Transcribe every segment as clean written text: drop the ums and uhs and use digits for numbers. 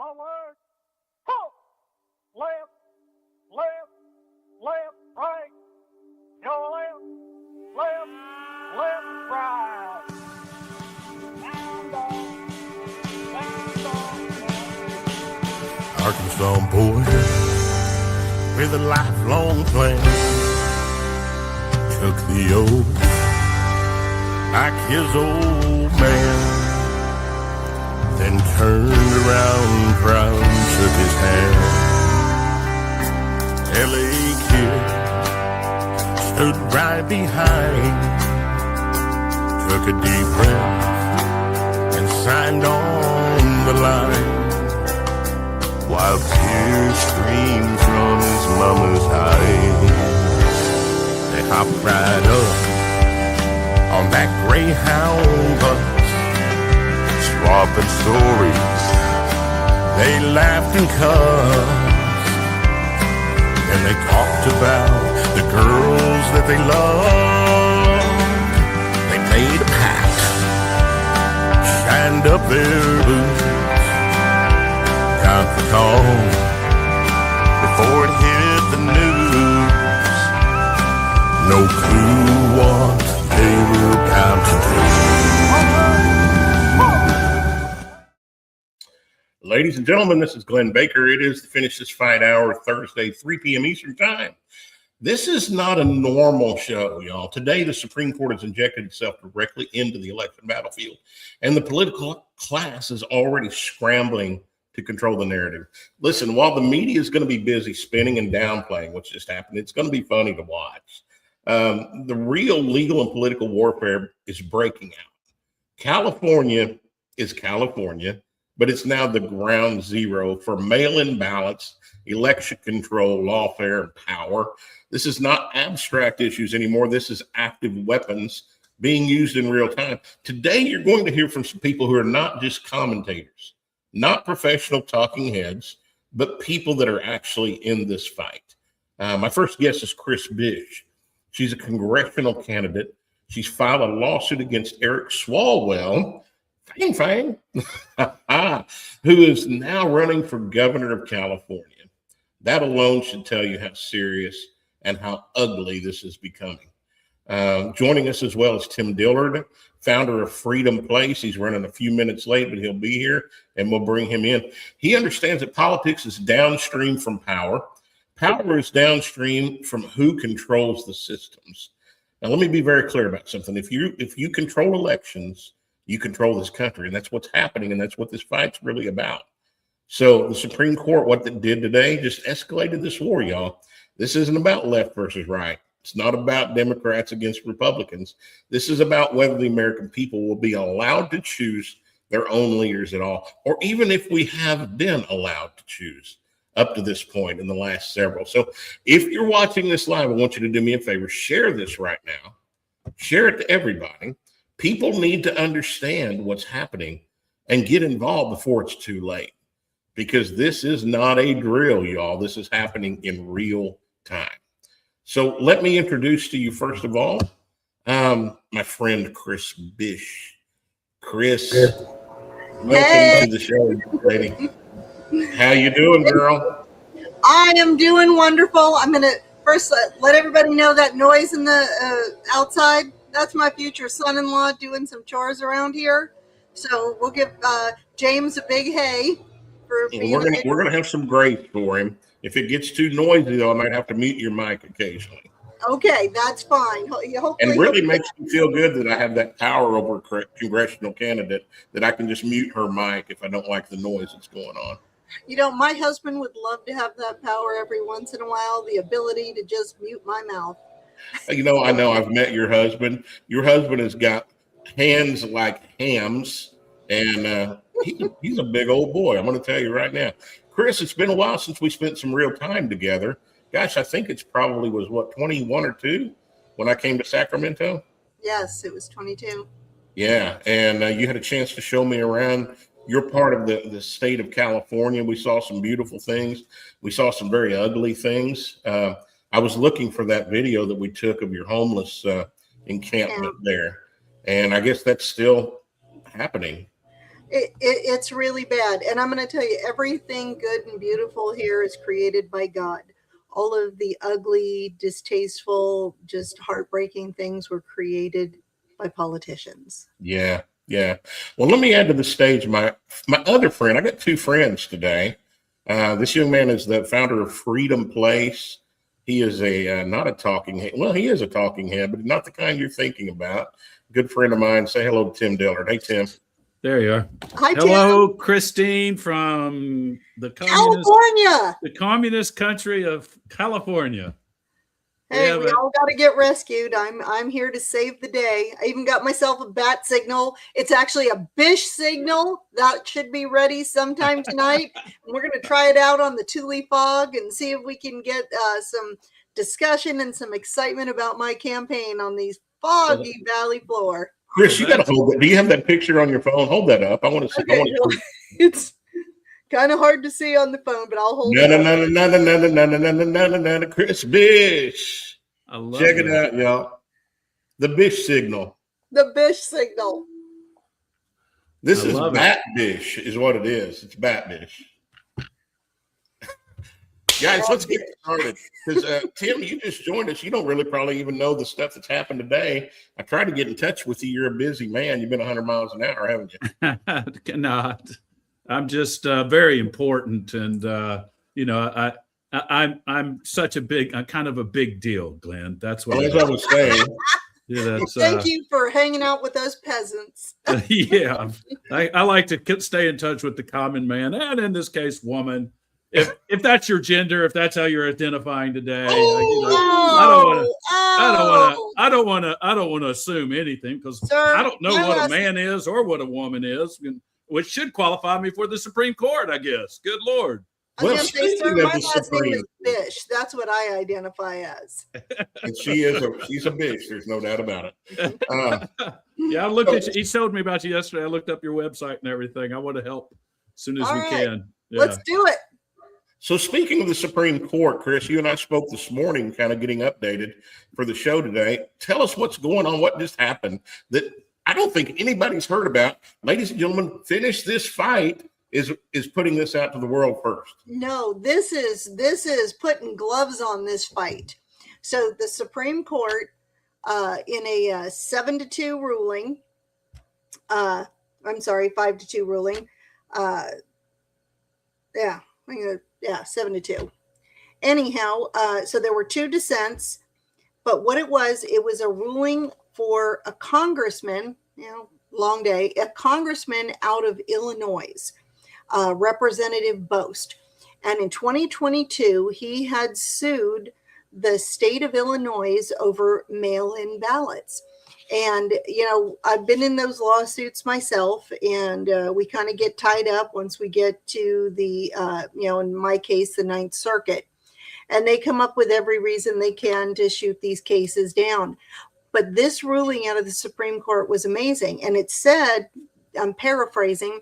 Forward. Halt. Left. Left. Left. Right. Your left. Left. Left. Right. Down, down. Down, down. Arkansas boy with a lifelong plan took the oath like his old man, then turned around proud and shook his hand. L.A. kid stood right behind, took a deep breath and signed on the line, while tears streamed from his mama's eyes. They hopped right up on that Greyhound bus, swapping stories. They laughed and cussed, and they talked about the girls that they loved. They made a pact, shined up their boots, got the call before it hit the news. No clue what they were about to do. Ladies and gentlemen, this is Glenn Baker. It is the Finish This Fight Hour, Thursday, 3 p.m. Eastern Time. This is not a normal show, y'all. Today, the Supreme Court has injected itself directly into the election battlefield, and the political class is already scrambling to control the narrative. Listen, while the media is going to be busy spinning and downplaying what's just happened, it's going to be funny to watch. The real legal and political warfare is breaking out. California is California, but it's now the ground zero for mail-in ballots, election control, lawfare, and power. This is not abstract issues anymore. This is active weapons being used in real time. Today, you're going to hear from some people who are not just commentators, not professional talking heads, but people that are actually in this fight. My first guest is Chris Bish. She's a congressional candidate. She's filed a lawsuit against Eric Swalwell, who is now running for governor of California. That alone should tell you how serious and how ugly this is becoming. Joining us as well is Tim Dillard, founder of Freedom Place. He's running a few minutes late, but he'll be here, and we'll bring him in. He understands that politics is downstream from power. Power is downstream from who controls the systems. Now, let me be very clear about something. If you control elections, you control this country, and that's what's happening, and that's what this fight's really about. So the Supreme Court, what it did today, just escalated this war, y'all. This isn't about left versus right. It's not about Democrats against Republicans. This is about whether the American people will be allowed to choose their own leaders at all, or even if we have been allowed to choose up to this point in the last several. So if you're watching this live, I want you to do me a favor, share this right now. Share it to everybody. People need to understand what's happening and get involved before it's too late, because this is not a drill, y'all. This is happening in real time. So let me introduce to you, first of all, my friend Chris Bish. Chris, welcome to the show, lady. How you doing, girl? I am doing wonderful. I'm going to first let everybody know that noise in the outside. That's my future son-in-law doing some chores around here. So we'll give James a big hey for being. We're gonna have some grace for him. If it gets too noisy, though, I might have to mute your mic occasionally. Okay, that's fine. And really makes me feel good that I have that power over a congressional candidate, that I can just mute her mic if I don't like the noise that's going on. You know, my husband would love to have that power every once in a while, the ability to just mute my mouth. You know, I know. I've met your husband. Your husband has got hands like hams, and he's a big old boy. I'm going to tell you right now. Chris, it's been a while since we spent some real time together. Gosh, I think it's probably was, 21 or 2 when I came to Sacramento? Yes, it was 22. Yeah, and you had a chance to show me around. You're part of the state of California. We saw some beautiful things. We saw some very ugly things. I was looking for that video that we took of your homeless encampment there, and I guess that's still happening. It's really bad. And I'm going to tell you, everything good and beautiful here is created by God. All of the ugly, distasteful, just heartbreaking things were created by politicians. Yeah, yeah. Well, let me add to the stage my other friend. I got two friends today. This young man is the founder of Freedom Place. He is a not a talking head. Well, he is a talking head, but not the kind you're thinking about. Good friend of mine. Say hello to Tim Dillard. Hey, Tim. There you are. Hi, Hello, Tim. Christine from the California. The communist country of California. Hey, we all got to get rescued. I'm here to save the day. I even got myself a bat signal. It's actually a Bish signal. That should be ready sometime tonight. And we're going to try it out on the Thule fog and see if we can get some discussion and some excitement about my campaign on these foggy valley floor. Chris, you got to hold it. Do you have that picture on your phone? Hold that up. I want to see. Okay, it's kind of hard to see on the phone, but I'll hold it up. Chris Bish. Check it out, y'all. The Bish signal. The Bish signal. This is Bat Bish, is what it is. It's Bat Bish. Guys, let's get started. Because Tim, you just joined us. You don't really probably even know the stuff that's happened today. I tried to get in touch with you. You're a busy man. You've been 100 miles an hour, haven't you? Not. I'm just very important, and I'm such a big, kind of a big deal, Glenn. That's what I was saying. Yeah, thank you for hanging out with those peasants. Yeah, I like to stay in touch with the common man, and in this case, woman. If that's your gender, if that's how you're identifying today, I don't want to assume anything, because I don't know what a man is or what a woman is, which should qualify me for the Supreme Court, I guess. Good Lord. Well, my last name is Bish. That's what I identify as. And she's a bitch. There's no doubt about it. Yeah, I looked at you. He showed me about you yesterday. I looked up your website and everything. I want to help as soon as we can. Yeah. Let's do it. So speaking of the Supreme Court, Chris, you and I spoke this morning, kind of getting updated for the show today. Tell us what's going on. What just happened that I don't think anybody's heard about. Ladies and gentlemen, Finish This Fight is putting this out to the world first. No, this is putting gloves on this fight. So the Supreme Court, in a 7-2 ruling, 5-2 ruling. 7-2. Anyhow, so there were two dissents, but what it was a ruling for a congressman, long day, a congressman out of Illinois, Representative Bost. And in 2022, he had sued the state of Illinois over mail-in ballots. And, I've been in those lawsuits myself, and we kind of get tied up once we get to the, in my case, the Ninth Circuit. And they come up with every reason they can to shoot these cases down. But this ruling out of the Supreme Court was amazing. And it said, I'm paraphrasing,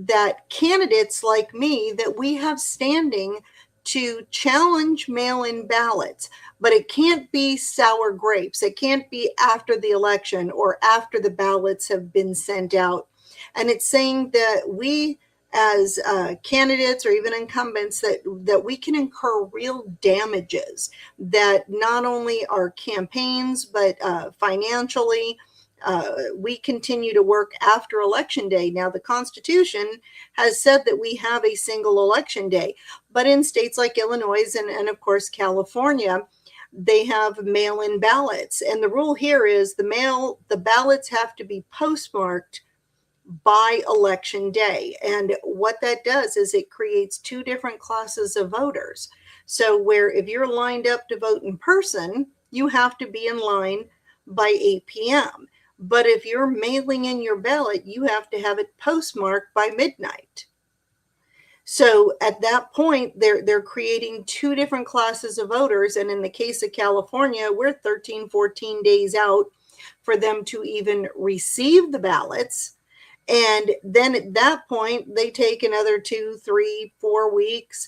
that candidates like me, that we have standing to challenge mail-in ballots, but it can't be sour grapes. It can't be after the election or after the ballots have been sent out. And it's saying that we, as candidates or even incumbents, that we can incur real damages, that not only our campaigns, but financially, we continue to work after Election Day. Now, the Constitution has said that we have a single election day, but in states like Illinois and of course, California, they have mail-in ballots. And the rule here is the ballots have to be postmarked by Election Day. And what that does is it creates two different classes of voters. So where if you're lined up to vote in person, you have to be in line by 8 p.m. But if you're mailing in your ballot, you have to have it postmarked by midnight. So at that point, they're creating two different classes of voters. And in the case of California, we're 13, 14 days out for them to even receive the ballots. And then at that point, they take another 2, 3, 4 weeks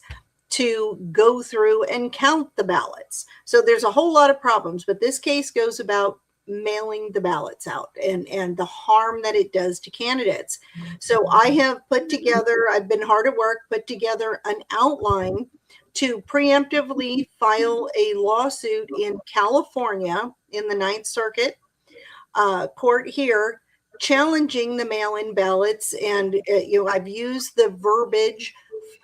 to go through and count the ballots. So there's a whole lot of problems, but this case goes about mailing the ballots out and the harm that it does to candidates. So I have I've been hard at work, put together an outline to preemptively file a lawsuit in California in the Ninth Circuit court here, challenging the mail-in ballots. And I've used the verbiage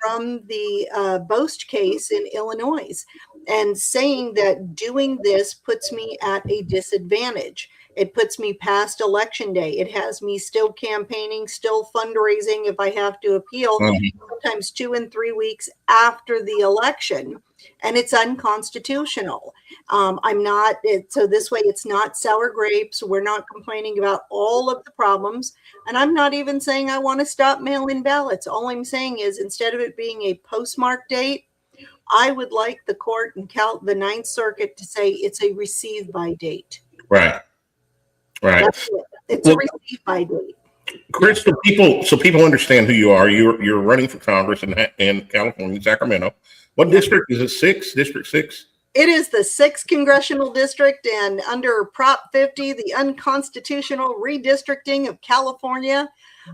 from the Boast case in Illinois, and saying that doing this puts me at a disadvantage. It puts me past election day. It has me still campaigning, still fundraising if I have to appeal, sometimes 2 and 3 weeks after the election. And it's unconstitutional. So this way it's not sour grapes. We're not complaining about all of the problems. And I'm not even saying I want to stop mail-in ballots. All I'm saying is, instead of it being a postmark date, I would like the court in the Ninth Circuit to say it's a receive by date. Right. That's it. It's a receive by date. Chris, so people understand who you are. You're running for Congress in California, Sacramento. What district is it? 6? District 6? It is the 6th congressional district, and under Prop 50, the unconstitutional redistricting of California,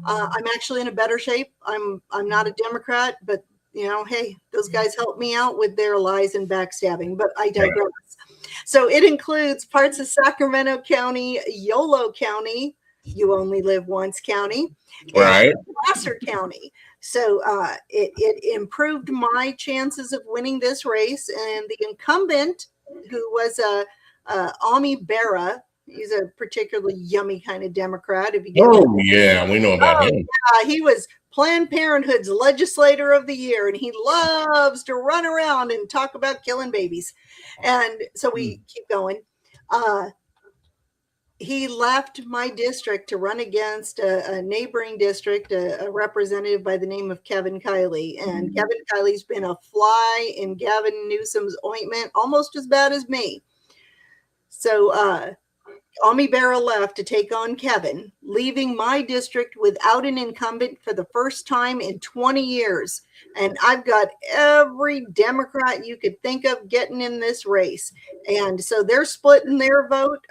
I'm actually in a better shape. I'm not a Democrat, but hey, those guys helped me out with their lies and backstabbing. But I digress. Right. So it includes parts of Sacramento County, Yolo County, You Only Live Once County, right, and Placer County. So it improved my chances of winning this race. And the incumbent, who was Ami Berra, he's a particularly yummy kind of Democrat. Yeah, we know about him. Yeah, he was Planned Parenthood's legislator of the year, and he loves to run around and talk about killing babies. And so we keep going. He left my district to run against a neighboring district, a representative by the name of Kevin Kiley. And Kevin Kiley's been a fly in Gavin Newsom's ointment, almost as bad as me. So Ami Berra left to take on Kevin, leaving my district without an incumbent for the first time in 20 years. And I've got every Democrat you could think of getting in this race. And so they're splitting their vote.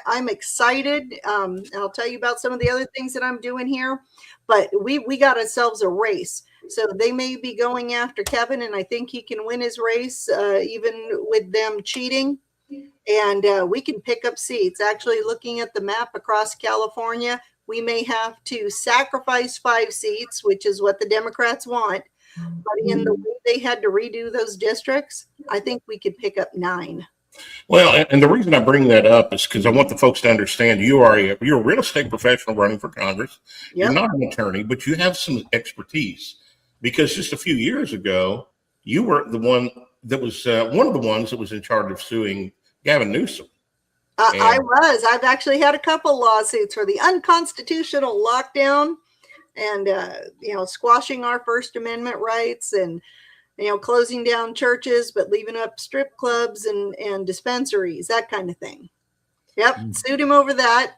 I'm excited. I'll tell you about some of the other things that I'm doing here. But we got ourselves a race. So they may be going after Kevin, and I think he can win his race, even with them cheating. And we can pick up seats. Actually, looking at the map across California, we may have to sacrifice 5 seats, which is what the Democrats want. But in the way they had to redo those districts, I think we could pick up 9. Well, and the reason I bring that up is because I want the folks to understand you're a real estate professional running for Congress. Yep. You're not an attorney, but you have some expertise. Because just a few years ago, you were the one that was one of the ones that was in charge of suing Gavin Newsom. I was. I've actually had a couple lawsuits for the unconstitutional lockdown and, squashing our First Amendment rights and, closing down churches, but leaving up strip clubs and dispensaries, that kind of thing. Yep. Sued him over that.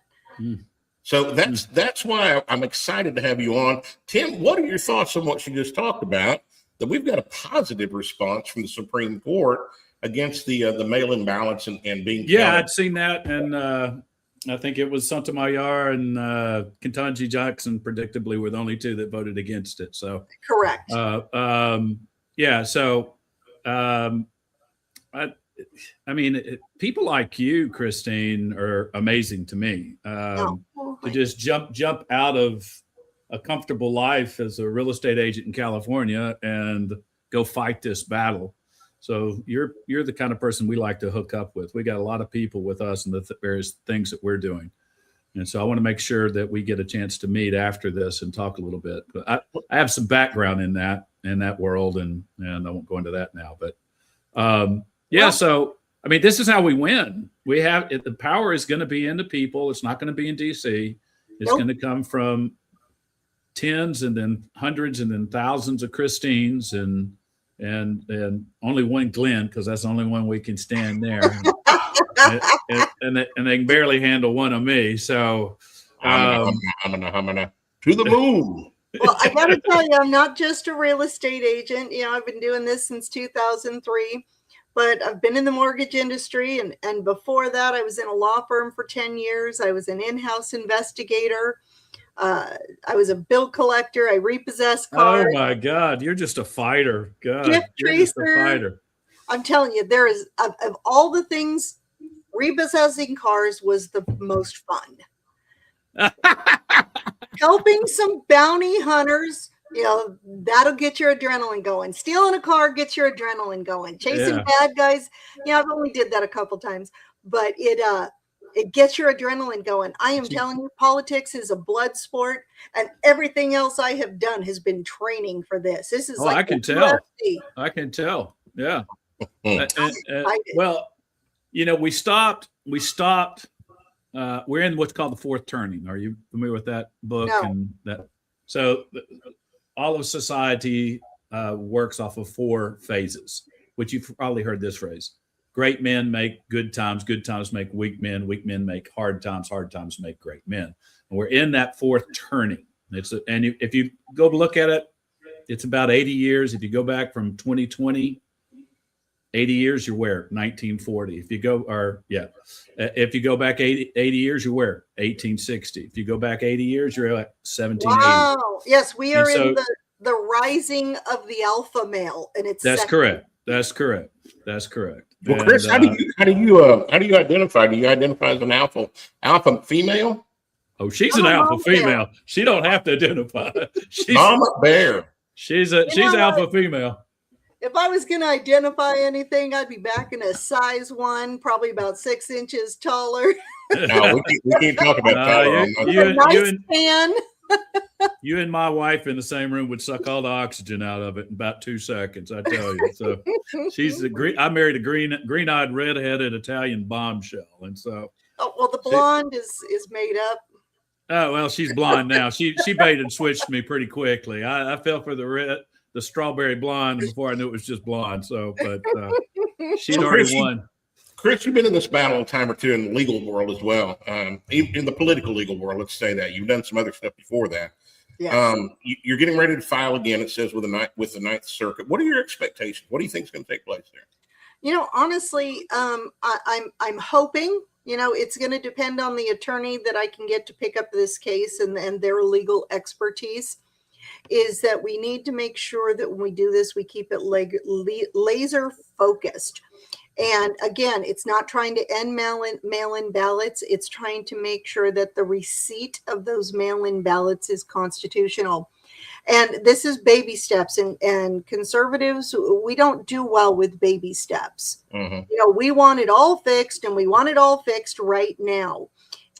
So that's why I'm excited to have you on. Tim, what are your thoughts on what you just talked about? That we've got a positive response from the Supreme Court against the mail-in ballots and being counted. I'd seen that, and I think it was Sotomayor and Ketanji Jackson predictably were the only 2 that voted against it. So correct. People like you, Christine, are amazing to me. To just jump out of a comfortable life as a real estate agent in California and go fight this battle. So you're the kind of person we like to hook up with. We got a lot of people with us and the various things that we're doing. And so I want to make sure that we get a chance to meet after this and talk a little bit. But I have some background in that world, and I won't go into that now. But so this is how we win. We have the power is going to be in the people. It's not going to be in DC. It's going to come from tens and then hundreds and then thousands of Christines and only one Glenn, because that's the only one we can stand there. and they can barely handle one of me. So to the moon. Well, I got to tell you, I'm not just a real estate agent. I've been doing this since 2003. but I've been in the mortgage industry. And before that, I was in a law firm for 10 years. I was an in-house investigator. I was a bill collector. I repossessed cars. Oh my God, you're just a fighter. God, Gift you're just a tracer. fighter. I'm telling you, there is of all the things, repossessing cars was the most fun. Helping some bounty hunters, that'll get your adrenaline going. Stealing a car gets your adrenaline going. Chasing bad guys, I've only did that a couple times, but it gets your adrenaline going. I am telling you, politics is a blood sport, and everything else I have done has been training for this. This is I can tell. I can tell. Yeah. Well, we stopped. We're in what's called the fourth turning. Are you familiar with that book? No. And that, so all of society works off of 4 phases, which you've probably heard this phrase. Great men make good times make weak men make hard times make great men. And we're in that fourth turning. And if you go look at it, it's about 80 years. If you go back from 2020, 80 years, you're where? 1940. If you go back 80 years, you're where? 1860. If you go back 80 years, you're at 1780. Wow. Yes, we are in the rising of the alpha male, and it's correct. That's correct. Well, Chris, how do you identify? Do you identify as an alpha female? Oh, she's an alpha female. She don't have to identify. She's Mama Bear. She's alpha female. If I was going to identify anything, I'd be back in a size 1, probably about 6 inches taller. No, we can't talk about that. You and my wife in the same room would suck all the oxygen out of it in about 2 seconds, I tell you. So I married a green-eyed, red-headed Italian bombshell. And so. Oh, well, the blonde is made up. Oh, well, she's blonde now. She bait and switched me pretty quickly. I fell for the strawberry blonde before I knew it was just blonde. So, but she'd already won. Chris, you've been in this battle a time or two in the legal world as well. In the political legal world, let's say that. You've done some other stuff before that. Yes. You're getting ready to file again, it says, with the Ninth Circuit. What are your expectations? What do you think is going to take place there? Honestly, I'm hoping, it's going to depend on the attorney that I can get to pick up this case and their legal expertise, is that we need to make sure that when we do this, we keep it laser focused. And again, it's not trying to end mail-in ballots. It's trying to make sure that the receipt of those mail-in ballots is constitutional. And this is baby steps. And conservatives, we don't do well with baby steps. Mm-hmm. We want it all fixed, and we want it all fixed right now.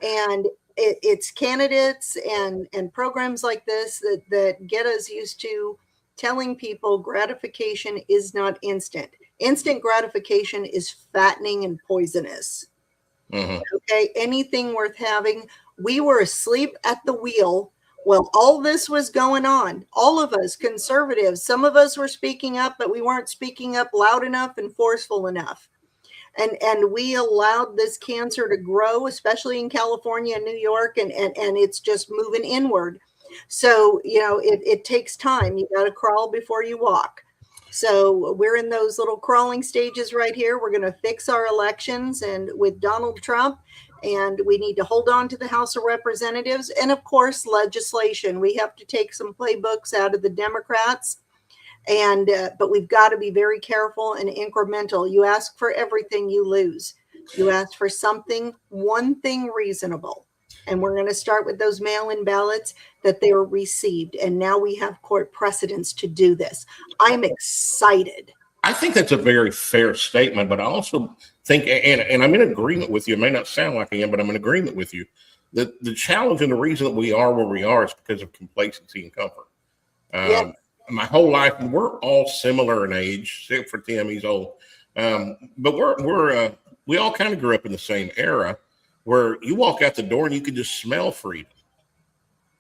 And it's candidates and programs like this that get us used to telling people gratification is not instant. Instant gratification is fattening and poisonous. Mm-hmm. Okay, anything worth having. We were asleep at the wheel while all this was going on. All of us, conservatives, some of us were speaking up, but we weren't speaking up loud enough and forceful enough. And we allowed this cancer to grow, especially in California and New York, and it's just moving inward. So, it takes time. You got to crawl before you walk. So we're in those little crawling stages right here. We're going to fix our elections and with Donald Trump, and we need to hold on to the House of Representatives and, of course, legislation. We have to take some playbooks out of the Democrats, but we've got to be very careful and incremental. You ask for everything, you lose. You ask for one thing reasonable. And we're going to start with those mail-in ballots that they were received. And now we have court precedents to do this. I'm excited. I think that's a very fair statement, but I also think, and I'm in agreement with you. It may not sound like I am, but I'm in agreement with you. The challenge and the reason that we are where we are is because of complacency and comfort. Yes. My whole life, we're all similar in age, except for Tim, he's old. But we all kind of grew up in the same era, where you walk out the door and you could just smell freedom.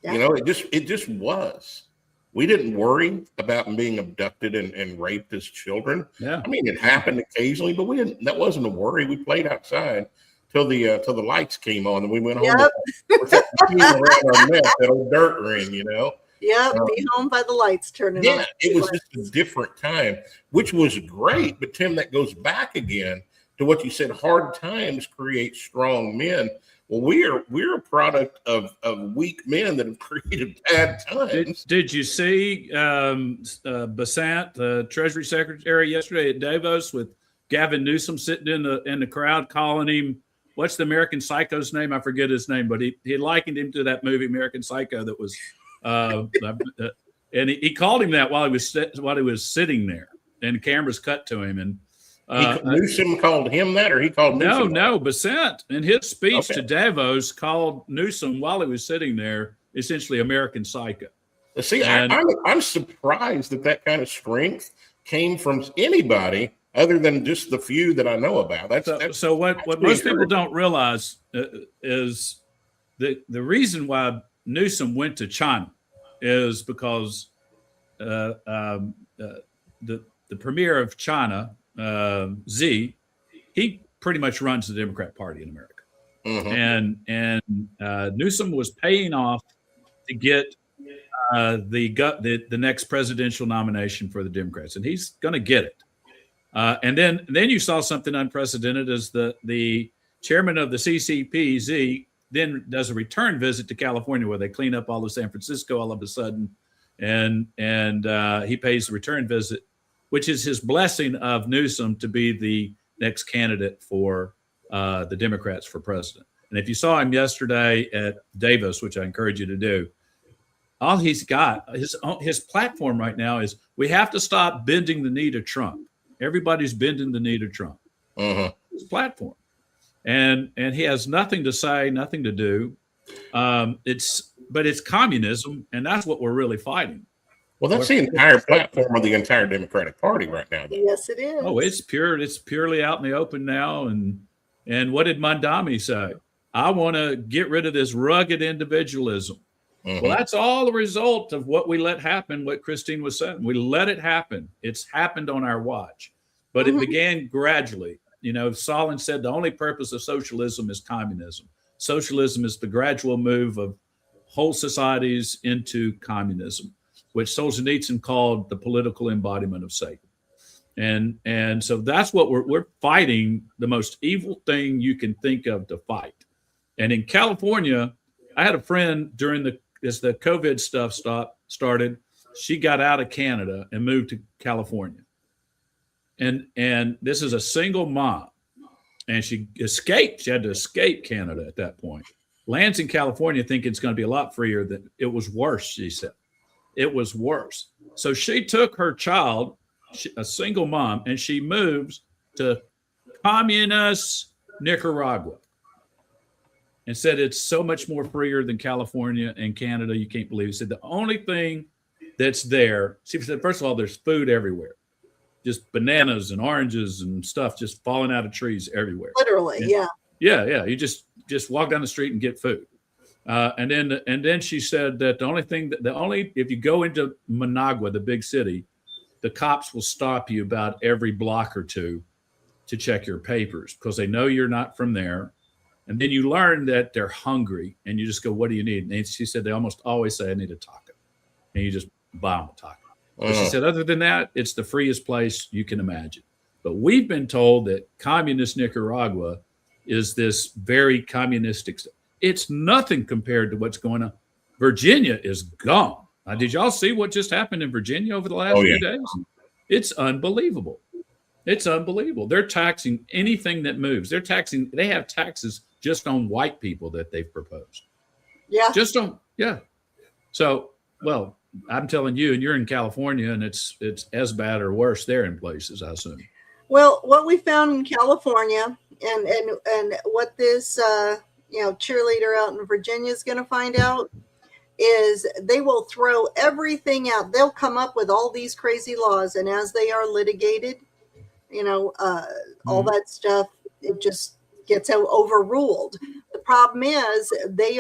Yeah. It just was. We didn't worry about being abducted and raped as children. Yeah. I mean, it happened occasionally, but that wasn't a worry. We played outside till the lights came on, and we went home with that around our neck, that old dirt ring, Yep, be home by the lights turning on. Yeah, it was just a different time, which was great. But Tim, that goes back again to what you said: hard times create strong men. Well, we're a product of weak men that have created bad times. Did you see Besant, the Treasury Secretary, yesterday at Davos with Gavin Newsom sitting in the crowd, calling him, what's the American Psycho's name? I forget his name, but he likened him to that movie American Psycho that was, and he called him that while he was sitting there, and cameras cut to him, and Newsom called him that, or he called Newsom? No, Besant in his speech to Davos called Newsom while he was sitting there essentially American Psycho. See, I'm surprised that kind of strength came from anybody other than just the few that I know about. So what most people don't realize is the reason why Newsom went to China is because the premier of China, Xi, he pretty much runs the Democrat Party in America. Mm-hmm. And Newsom was paying off to get the next presidential nomination for the Democrats, and he's going to get it. And then you saw something unprecedented as the chairman of the CCP, Xi, then does a return visit to California where they clean up all of San Francisco all of a sudden, and he pays the return visit, which is his blessing of Newsom to be the next candidate for the Democrats for president. And if you saw him yesterday at Davos, which I encourage you to do, all he's got, his platform right now is we have to stop bending the knee to Trump. Everybody's bending the knee to Trump. His platform. And he has nothing to say, nothing to do. But it's communism, and that's what we're really fighting. Well, that's the entire platform of the entire Democratic Party right now, though. Yes, it is. Oh, it's purely out in the open now. And what did Mondami say? I want to get rid of this rugged individualism. Well, that's all the result of what we let happen, what Christine was saying. We let it happen. It's happened on our watch. But it began gradually. You know, Stalin said the only purpose of socialism is communism. Socialism is the gradual move of whole societies into communism, which Solzhenitsyn called the political embodiment of Satan. And so that's what we're fighting, the most evil thing you can think of to fight. And in California, I had a friend as the COVID stuff started, she got out of Canada and moved to California. And this is a single mom, and she escaped. She had to escape Canada at that point. Lands in California thinking it's going to be a lot freer. Than it was worse, she said. It was worse. So she took her child, a single mom, and she moves to communist Nicaragua and said it's so much more freer than California and Canada. You can't believe it. She said the only thing that's there, she said, first of all, there's food everywhere. Just bananas and oranges and stuff just falling out of trees everywhere. Literally, yeah. Yeah. You just walk down the street and get food. And then she said that if you go into Managua, the big city, the cops will stop you about every block or two to check your papers because they know you're not from there. And then you learn that they're hungry and you just go, what do you need? And she said they almost always say, I need a taco. And you just buy them a taco. But she said, other than that, it's the freest place you can imagine. But we've been told that communist Nicaragua is this very communistic stuff. It's nothing compared to what's going on. Virginia is gone. Did y'all see what just happened in Virginia over the last few days? It's unbelievable. It's unbelievable. They're taxing anything that moves. They have taxes just on white people that they've proposed. Yeah. So, well, I'm telling you, and you're in California, and it's as bad or worse there in places, I assume. Well, what we found in California, and what this cheerleader out in Virginia is going to find out, is they will throw everything out. They'll come up with all these crazy laws, and as they are litigated, all that stuff, it just gets overruled. The problem is they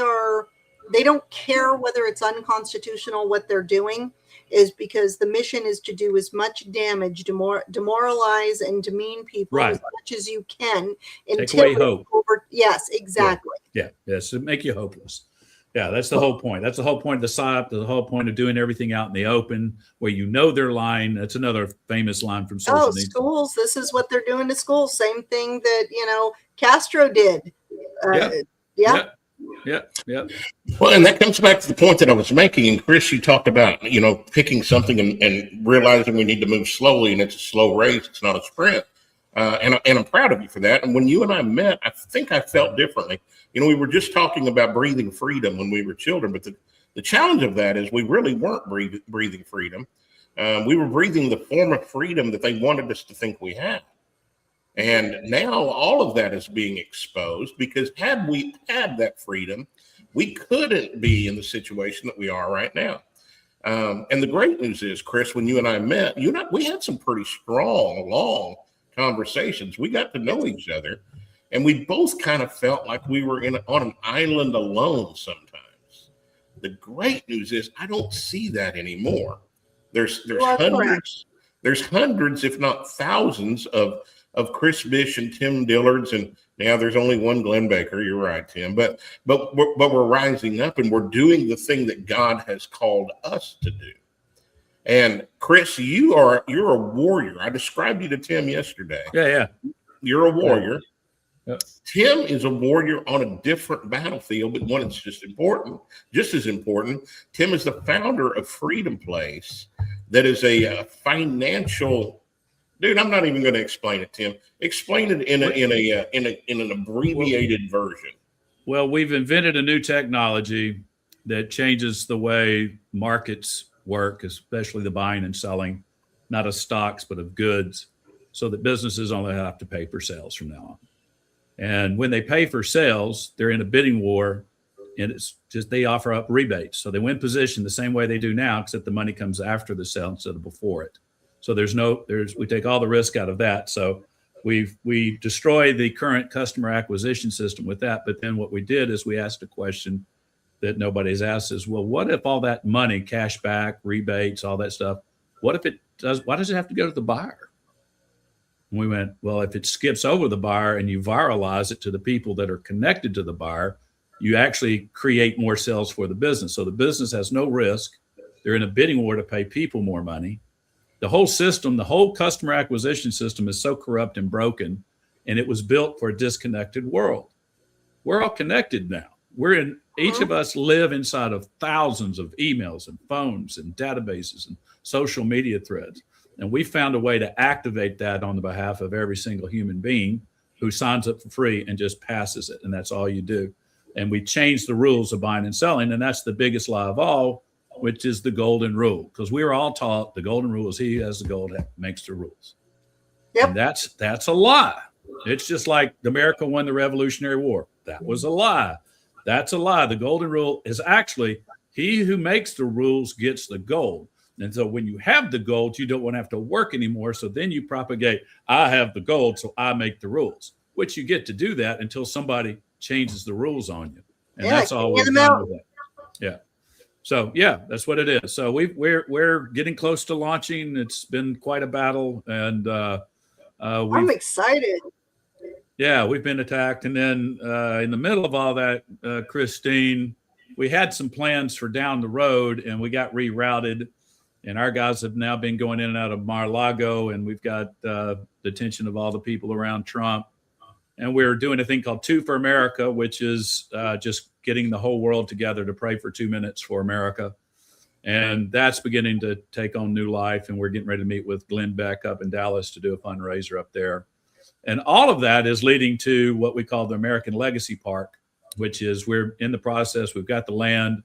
don't care whether it's unconstitutional. What they're doing is because the mission is to do as much damage, demoralize and demean people as much as you can. Take away hope. Yes, exactly. Yes, to make you hopeless. Yeah, that's the whole point. That's the whole point of the SIP, the whole point of doing everything out in the open where you know they're lying. That's another famous line from Social Needs. Schools, this is what they're doing to schools. Same thing that, Castro did. Yeah. Well, and that comes back to the point that I was making. And Chris, you talked about, picking something and realizing we need to move slowly, and it's a slow race. It's not a sprint. And I'm proud of you for that. And when you and I met, I think I felt differently. We were just talking about breathing freedom when we were children, but the challenge of that is we really weren't breathing freedom. We were breathing the form of freedom that they wanted us to think we had. And now all of that is being exposed, because had we had that freedom, we couldn't be in the situation that we are right now. And the great news is, Chris, when you and I met, we had some pretty strong, long conversations. We got to know each other, and we both kind of felt like we were on an island alone sometimes. The great news is I don't see that anymore. There's hundreds, if not thousands, of Chris Bish and Tim Dillards, and now there's only one Glenn Baker. You're right, Tim. But we're rising up, and we're doing the thing that God has called us to do. And Chris, you're a warrior. I described you to Tim yesterday. Yeah. You're a warrior. Yeah. Tim is a warrior on a different battlefield, but one that's just as important. Tim is the founder of Freedom Place, that is a financial. Dude, I'm not even going to explain it, Tim. Explain it in an abbreviated version. Well, we've invented a new technology that changes the way markets work, especially the buying and selling, not of stocks, but of goods, so that businesses only have to pay for sales from now on. And when they pay for sales, they're in a bidding war, and it's just they offer up rebates. So they win position the same way they do now, except the money comes after the sale instead of before it. So we take all the risk out of that. So we destroy the current customer acquisition system with that. But then what we did is we asked a question that nobody's asked is, well, what if all that money, cash back, rebates, all that stuff, why does it have to go to the buyer? And we went, well, if it skips over the buyer and you viralize it to the people that are connected to the buyer, you actually create more sales for the business. So the business has no risk. They're in a bidding war to pay people more money. The whole system, the whole customer acquisition system is so corrupt and broken, and it was built for a disconnected world. We're all connected now. Each of us live inside of thousands of emails and phones and databases and social media threads. And we found a way to activate that on the behalf of every single human being who signs up for free and just passes it. And that's all you do. And we changed the rules of buying and selling. And that's the biggest lie of all, which is the golden rule. Because we were all taught the golden rule is he who has the gold makes the rules. Yep. And that's a lie. It's just like America won the Revolutionary War. That was a lie. That's a lie. The golden rule is actually he who makes the rules gets the gold. And so when you have the gold, you don't want to have to work anymore. So then you propagate, I have the gold, so I make the rules, which you get to do that until somebody changes the rules on you. And that's all we've done with that. Yeah. So, yeah, that's what it is. So we're getting close to launching. It's been quite a battle. And I'm excited. Yeah, we've been attacked. And then in the middle of all that, Christine, we had some plans for down the road, and we got rerouted. And our guys have now been going in and out of Mar-a-Lago, and we've got the attention of all the people around Trump. And we're doing a thing called 2 for America, which is just getting the whole world together to pray for 2 minutes for America. And that's beginning to take on new life. And we're getting ready to meet with Glenn Beck up in Dallas to do a fundraiser up there. And all of that is leading to what we call the American Legacy Park, which is we're in the process. We've got the land,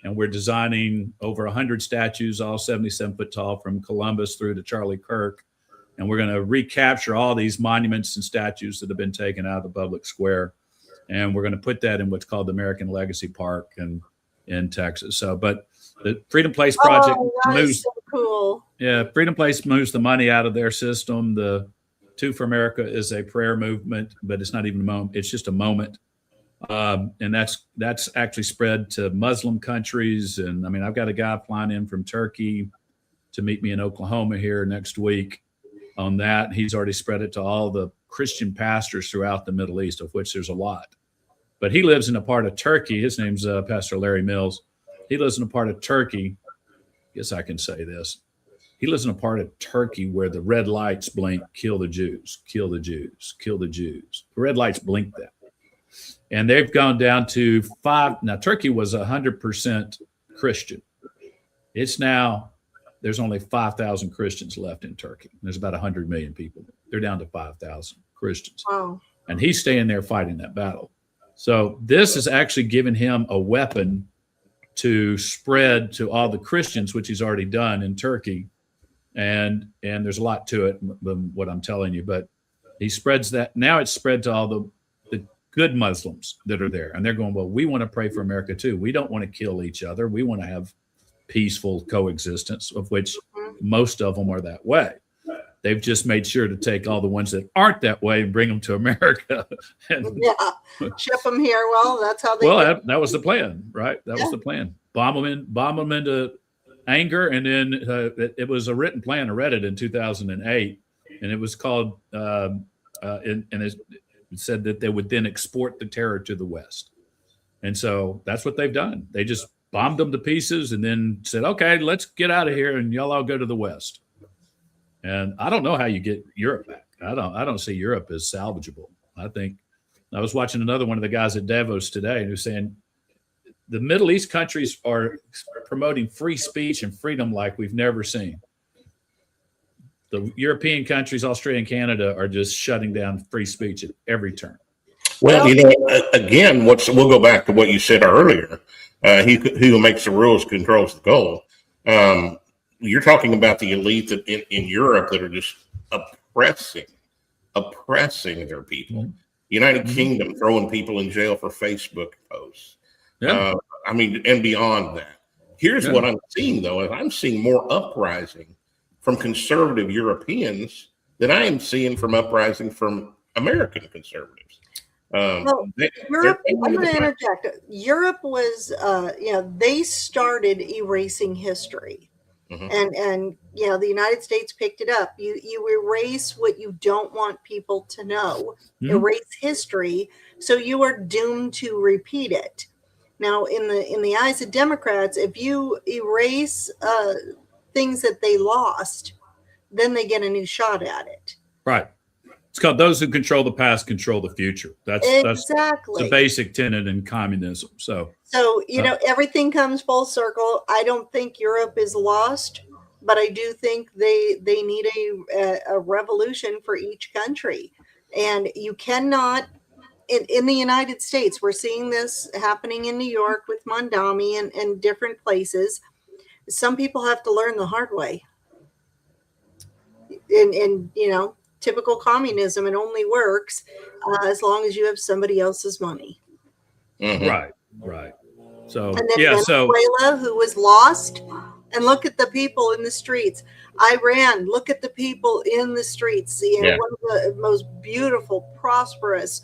and we're designing over 100 statues, all 77 foot tall, from Columbus through to Charlie Kirk. And we're going to recapture all these monuments and statues that have been taken out of the public square. And we're going to put that in what's called the American Legacy Park in Texas. So, but the Freedom Place project moves. So cool. Yeah, Freedom Place moves the money out of their system. The 2 for America is a prayer movement, but it's not even a moment. It's just a moment. And that's actually spread to Muslim countries. And I mean, I've got a guy flying in from Turkey to meet me in Oklahoma here next week on that. He's already spread it to all the Christian pastors throughout the Middle East, of which there's a lot. But he lives in a part of Turkey. His name's Pastor Larry Mills. He lives in a part of Turkey. Guess I can say this. He lives in a part of Turkey where the red lights blink, kill the Jews, kill the Jews, kill the Jews. The red lights blink that. And they've gone down to 5. Now, Turkey was 100% Christian. It's now, there's only 5,000 Christians left in Turkey. There's about 100 million people. They're down to 5,000 Christians. Wow. And he's staying there fighting that battle. So this is actually giving him a weapon to spread to all the Christians, which he's already done in Turkey. And there's a lot to it, what I'm telling you, but he spreads that. Now it's spread to all the good Muslims that are there. And they're going, well, we want to pray for America too. We don't want to kill each other. We want to have peaceful coexistence, of which most of them are that way. They've just made sure to take all the ones that aren't that way and bring them to America. And, ship them here. Well, that's how they. Well, that was the plan, right? That was the plan. Bomb them into anger, and then it was a written plan. I read it in 2008, and it was called. And it said that they would then export the terror to the West, and so that's what they've done. They just bombed them to pieces, and then said, "Okay, let's get out of here, and y'all all go to the West." And I don't know how you get Europe back. I don't see Europe as salvageable. I think I was watching another one of the guys at Davos today who's saying the Middle East countries are promoting free speech and freedom like we've never seen. The European countries, Australia and Canada, are just shutting down free speech at every turn. Well, again, we'll go back to what you said earlier. He who makes the rules controls the goal. You're talking about the elite in Europe that are just oppressing their people. Mm-hmm. United Kingdom throwing people in jail for Facebook posts. Yeah. And beyond that. Here's what I'm seeing, though. Is I'm seeing more uprising from conservative Europeans than I am seeing from uprising from American conservatives. Europe, I'm going to interject. Europe was, they started erasing history. Mm-hmm. And the United States picked it up. You erase what you don't want people to know, erase history, so you are doomed to repeat it. Now, in the eyes of Democrats, if you erase things that they lost, then they get a new shot at it. Right. It's called those who control the past control the future. That's the basic tenet in communism. So everything comes full circle. I don't think Europe is lost, but I do think they need a revolution for each country. And you cannot, in the United States, we're seeing this happening in New York with Mondami and different places. Some people have to learn the hard way. And typical communism, it only works as long as you have somebody else's money. Mm-hmm. Right. So and then Venezuela, who was lost, and look at the people in the streets. Iran, look at the people in the streets. One of the most beautiful, prosperous,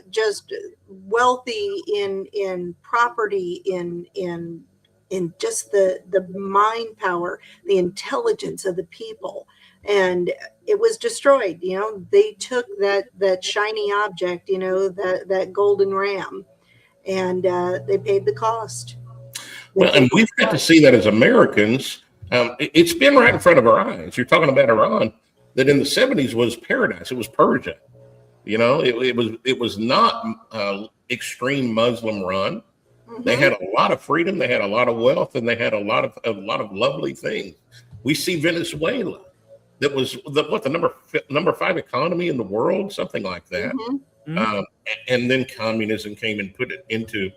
just wealthy in property, in just the mind power, the intelligence of the people. And it was destroyed. They took that shiny object, that golden ram, and they paid the cost. And we've got to see that as Americans. It's been right in front of our eyes. You're talking about Iran, that in the 70s was paradise. It was Persia. It was not extreme Muslim run. Mm-hmm. They had a lot of freedom. They had a lot of wealth, and they had a lot of lovely things. We see Venezuela. That was the number 5 economy in the world, something like that. Mm-hmm. And then communism came and put it into,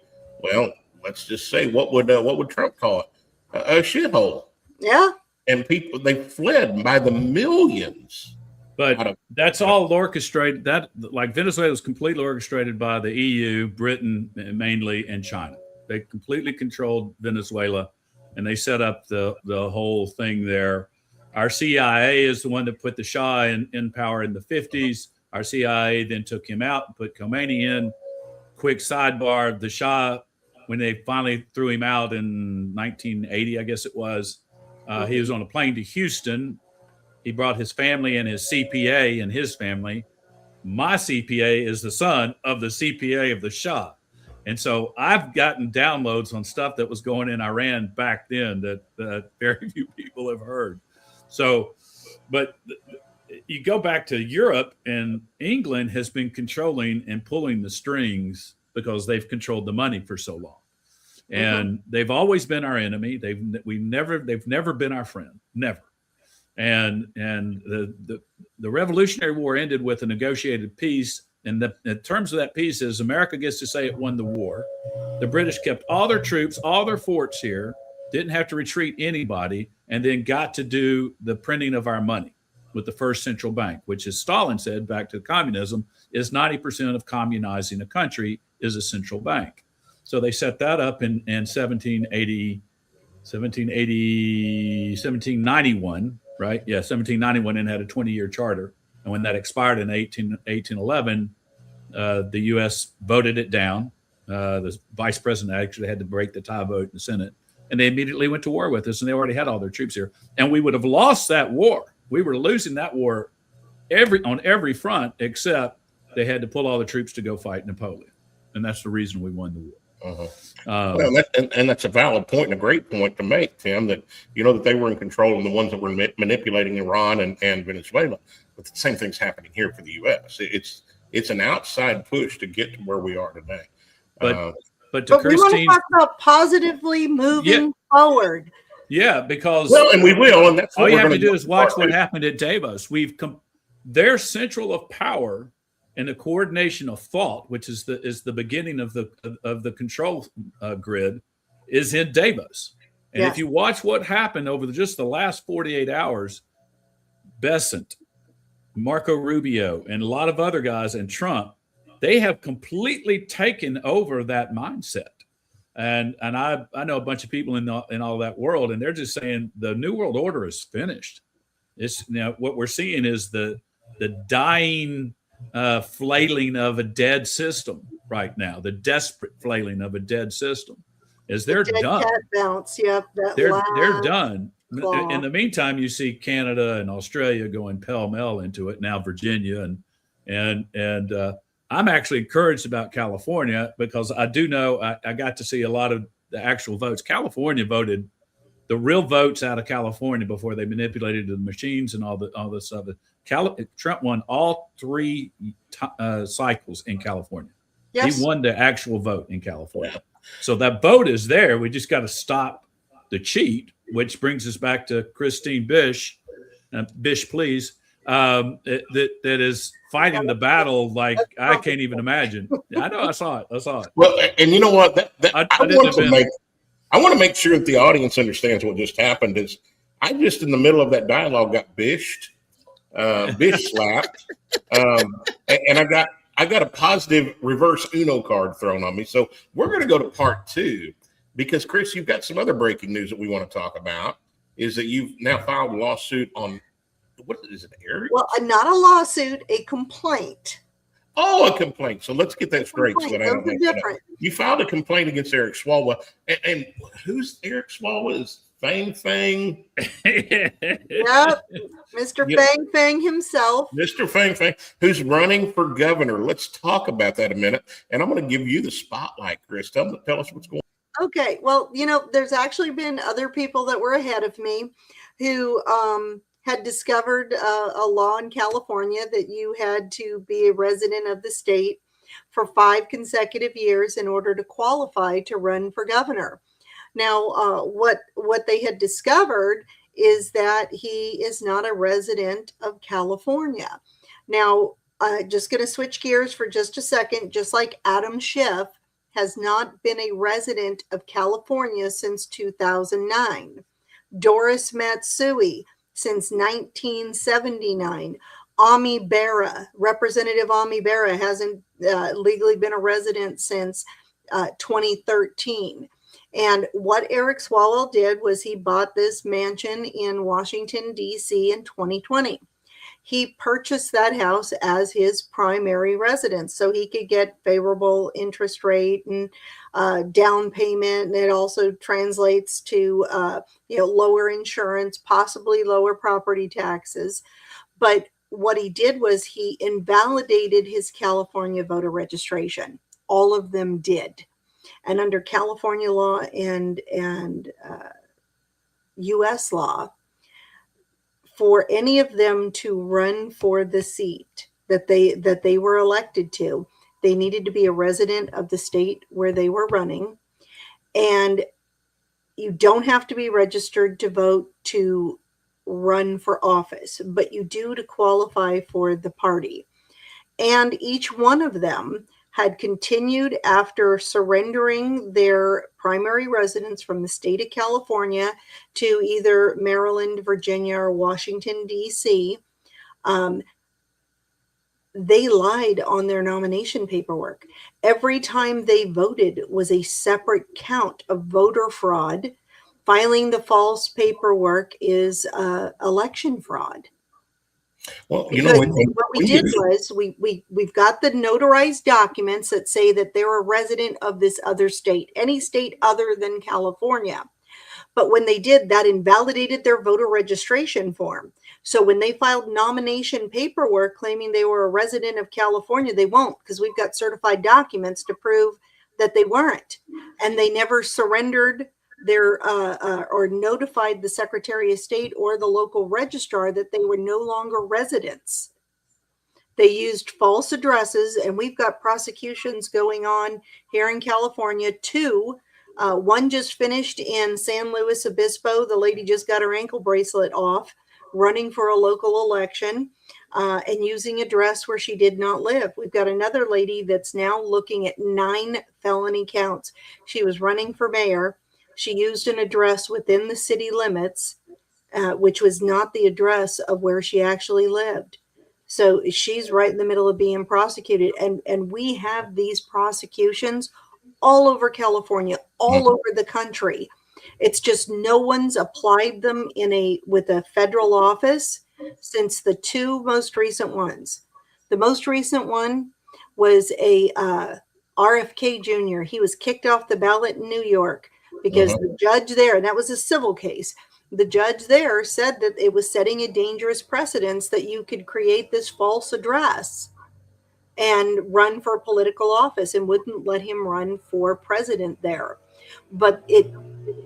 let's just say, what would Trump call it? A shithole. Yeah. And people, they fled by the millions. But that's all orchestrated. That, like, Venezuela was completely orchestrated by the EU, Britain mainly, and China. They completely controlled Venezuela, and they set up the whole thing there. Our CIA is the one that put the Shah in power in the 50s. Our CIA then took him out and put Khomeini in. Quick sidebar, the Shah, when they finally threw him out in 1980, I guess it was, he was on a plane to Houston. He brought his family and his CPA and his family. My CPA is the son of the CPA of the Shah. And so I've gotten downloads on stuff that was going in Iran back then that very few people have heard. So, but you go back to Europe, and England has been controlling and pulling the strings because they've controlled the money for so long. And they've always been our enemy. They've never been our friend, never. And the Revolutionary War ended with a negotiated peace. And the terms of that peace is America gets to say it won the war. The British kept all their troops, all their forts here, didn't have to retreat anybody, and then got to do the printing of our money with the first central bank, which, as Stalin said, back to communism, is 90% of communizing a country is a central bank. So they set that up in 1791, right? Yeah, 1791, and had a 20-year charter. And when that expired in 1811, the U.S. voted it down. The vice president actually had to break the tie vote in the Senate. And they immediately went to war with us, and they already had all their troops here. And we would have lost that war. We were losing that war on every front, except they had to pull all the troops to go fight Napoleon. And that's the reason we won the war. Well, that's a valid point and a great point to make, Tim, that that they were in control and the ones that were manipulating Iran and Venezuela. But the same thing's happening here for the U.S. It's an outside push to get to where we are today. But we want to talk about positively moving forward. Yeah, because and we will, and that's all you have to do is watch what happened at Davos. Their central of power and the coordination of thought, which is the beginning of the control grid, is in Davos. And if you watch what happened over just the last 48 hours, Besant, Marco Rubio, and a lot of other guys, and Trump, they have completely taken over that mindset. And I know a bunch of people in all that world, and they're just saying the New World Order is finished. It's what we're seeing is the dying flailing of a dead system right now. The desperate flailing of a dead system is they're done. Cat bounce, yep, they're done. Claw. In the meantime, you see Canada and Australia going pell-mell into it. Now Virginia and I'm actually encouraged about California because I do know I got to see a lot of the actual votes. California voted the real votes out of California before they manipulated the machines and all this other. Trump won all three cycles in California. Yes. He won the actual vote in California. So that vote is there. We just got to stop the cheat, which brings us back to Christine Bish. Bish, please. That is fighting the battle like I can't even imagine. I know. I saw it. Well, and you know what? I want to make sure that the audience understands what just happened. Is I just in the middle of that dialogue got bished, bish slapped, and I got a positive reverse Uno card thrown on me. So we're going to go to part 2 because Chris, you've got some other breaking news that we want to talk about. Is that you've now filed a lawsuit on. What is it, Eric? Well, not a lawsuit, a complaint. Oh, a complaint. So let's get that straight. So that I don't different. You filed a complaint against Eric Swalwell. And who's Eric Swalwell? Is Fang? Yep, Mr. Fang himself. Mr. Fang, who's running for governor. Let's talk about that a minute. And I'm going to give you the spotlight, Chris. Tell us what's going on. Okay. Well, there's actually been other people that were ahead of me who had discovered a law in California that you had to be a resident of the state for 5 consecutive years in order to qualify to run for governor. Now, what they had discovered is that he is not a resident of California. Now, just going to switch gears for just a second, just like Adam Schiff has not been a resident of California since 2009. Doris Matsui, since 1979. Representative Ami Bera hasn't legally been a resident since 2013. And what Eric Swalwell did was he bought this mansion in Washington, D.C. in 2020. He purchased that house as his primary residence so he could get favorable interest rate and down payment. And it also translates to lower insurance, possibly lower property taxes. But what he did was he invalidated his California voter registration. All of them did. And under California law and U.S. law, for any of them to run for the seat that they were elected to, they needed to be a resident of the state where they were running. And you don't have to be registered to vote to run for office, but you do to qualify for the party. And each one of them had continued after surrendering their primary residence from the state of California to either Maryland, Virginia, or Washington, D.C. They lied on their nomination paperwork. Every time they voted was a separate count of voter fraud. Filing the false paperwork is election fraud. Well, what we did was we've got the notarized documents that say that they're a resident of this other state, any state other than California. But when they did, that invalidated their voter registration form. So when they filed nomination paperwork claiming they were a resident of California, they won't, because we've got certified documents to prove that they weren't. And they never surrendered their or notified the Secretary of State or the local registrar that they were no longer residents. They used false addresses, and we've got prosecutions going on here in California too. One just finished in San Luis Obispo. The lady just got her ankle bracelet off, running for a local election and using an address where she did not live. We've got another lady that's now looking at 9 felony counts. She was running for mayor. She used an address within the city limits, which was not the address of where she actually lived. So she's right in the middle of being prosecuted. And we have these prosecutions all over California, all over the country. It's just no one's applied them with a federal office since the 2 most recent ones. The most recent one was a RFK Jr. He was kicked off the ballot in New York because the judge there, and that was a civil case, the judge there said that it was setting a dangerous precedence that you could create this false address and run for political office, and wouldn't let him run for president there. But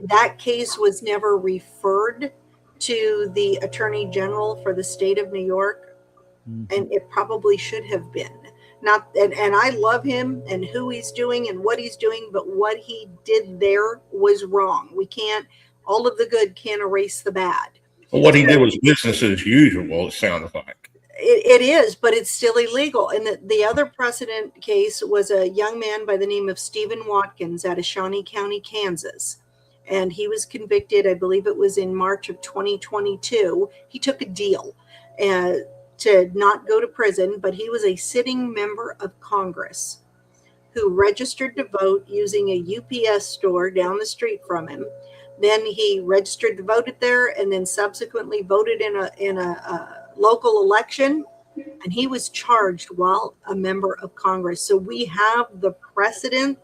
that case was never referred to the Attorney General for the state of New York, and it probably should have been. And I love him and who he's doing and what he's doing, but what he did there was wrong. All of the good can't erase the bad. Well, what he did was business as usual, it sounds like. It is, but it's still illegal. And the other precedent case was a young man by the name of Stephen Watkins out of Shawnee County, Kansas. And he was convicted, I believe it was in March of 2022. He took a deal to not go to prison, but he was a sitting member of Congress who registered to vote using a UPS store down the street from him. Then he registered to vote there, and then subsequently voted in a local election, and he was charged while a member of Congress. So we have the precedent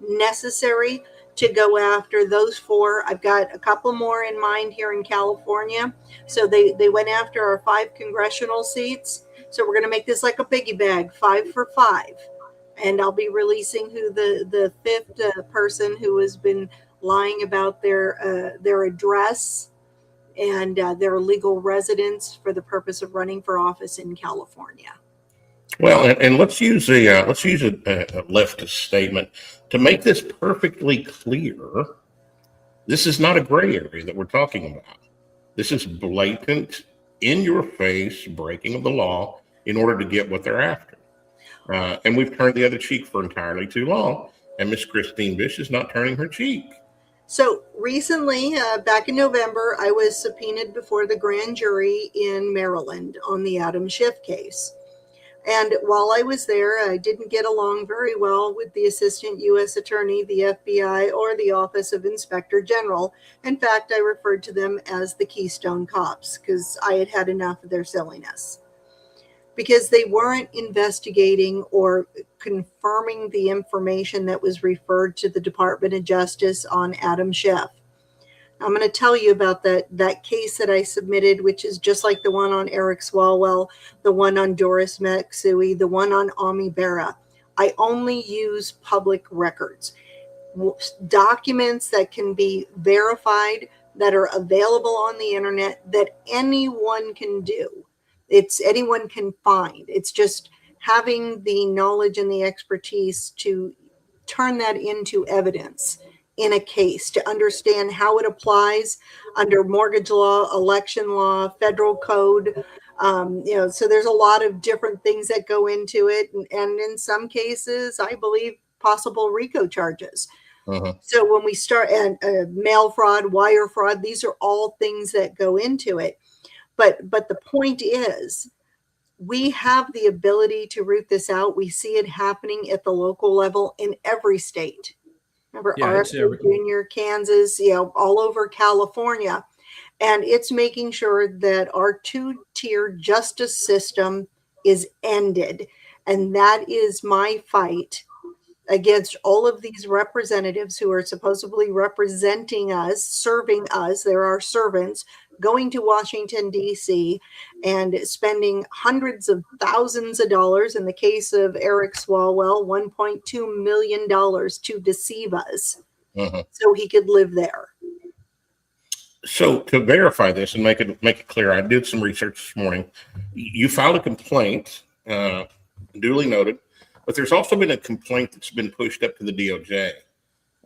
necessary to go after those 4. I've got a couple more in mind here in California. So they went after our 5 congressional seats. So we're going to make this like a piggy bag, 5 for 5. And I'll be releasing who the 5th person who has been lying about their address and their legal residence for the purpose of running for office in California. Well, and let's use a leftist statement to make this perfectly clear. This is not a gray area that we're talking about. This is blatant, in-your-face breaking of the law in order to get what they're after. And we've turned the other cheek for entirely too long. And Miss Christine Bish is not turning her cheek. So recently, back in November, I was subpoenaed before the grand jury in Maryland on the Adam Schiff case. And while I was there, I didn't get along very well with the Assistant U.S. Attorney, the FBI, or the Office of Inspector General. In fact, I referred to them as the Keystone Cops because I had had enough of their silliness. Because they weren't investigating or confirming the information that was referred to the Department of Justice on Adam Schiff. I'm going to tell you about that case that I submitted, which is just like the one on Eric Swalwell, the one on Doris Matsui, the one on Ami Berra. I only use public records. documents that can be verified, that are available on the internet, that anyone can do. Anyone can find. It's just having the knowledge and the expertise to turn that into evidence in a case, to understand how it applies under mortgage law, election law, federal code. So there's a lot of different things that go into it. And in some cases, I believe possible RICO charges. So when we start, and mail fraud, wire fraud, these are all things that go into it. But the point is, we have the ability to root this out. We see it happening at the local level in every state. Remember, RFK Jr., Kansas, all over California. And it's making sure that our two-tier justice system is ended. And that is my fight against all of these representatives who are supposedly representing us, serving us. There are servants going to Washington, D.C. and spending hundreds of thousands of dollars, in the case of Eric Swalwell, $1.2 million to deceive us so he could live there. So to verify this and make it clear, I did some research this morning. You filed a complaint, duly noted, but there's also been a complaint that's been pushed up to the DOJ.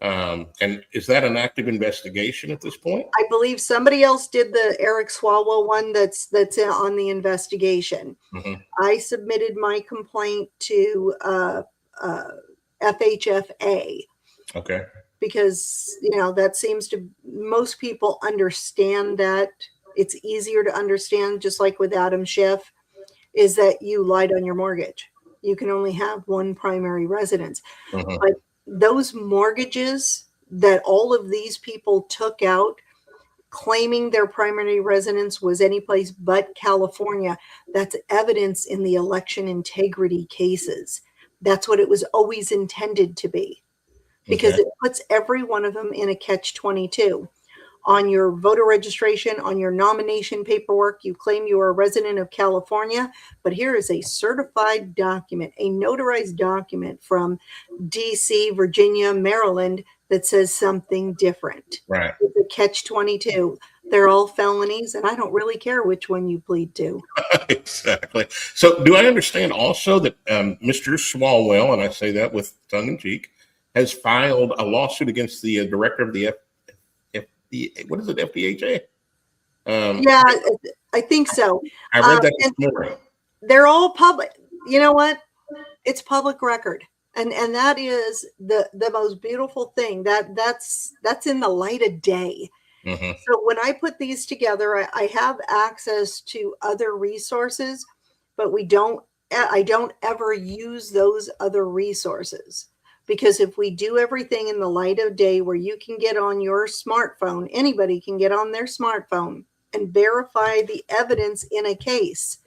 And is that an active investigation at this point? I believe somebody else did the Eric Swalwell one that's on the investigation. I submitted my complaint to FHFA. Okay. Because, that seems to, most people understand that. It's easier to understand, just like with Adam Schiff, is that you lied on your mortgage. You can only have one primary residence. But those mortgages that all of these people took out, claiming their primary residence was any place but California, that's evidence in the election integrity cases. That's what it was always intended to be. Because it puts every one of them in a catch-22. On your voter registration, on your nomination paperwork, you claim you are a resident of California, but here is a certified document, a notarized document from DC, Virginia, Maryland that says something different. Right. It's a catch-22. They're all felonies, and I don't really care which one you plead to. Exactly. So do I understand also that Mr. Swalwell, and I say that with tongue in cheek, has filed a lawsuit against the director of the FDHA? Yeah, I think so. I read that this morning. They're all public. You know what? It's public record. And that is the most beautiful thing. That's in the light of day. So when I put these together, I have access to other resources, but I don't ever use those other resources. Because if we do everything in the light of day, where you can get on your smartphone, anybody can get on their smartphone and verify the evidence in a case,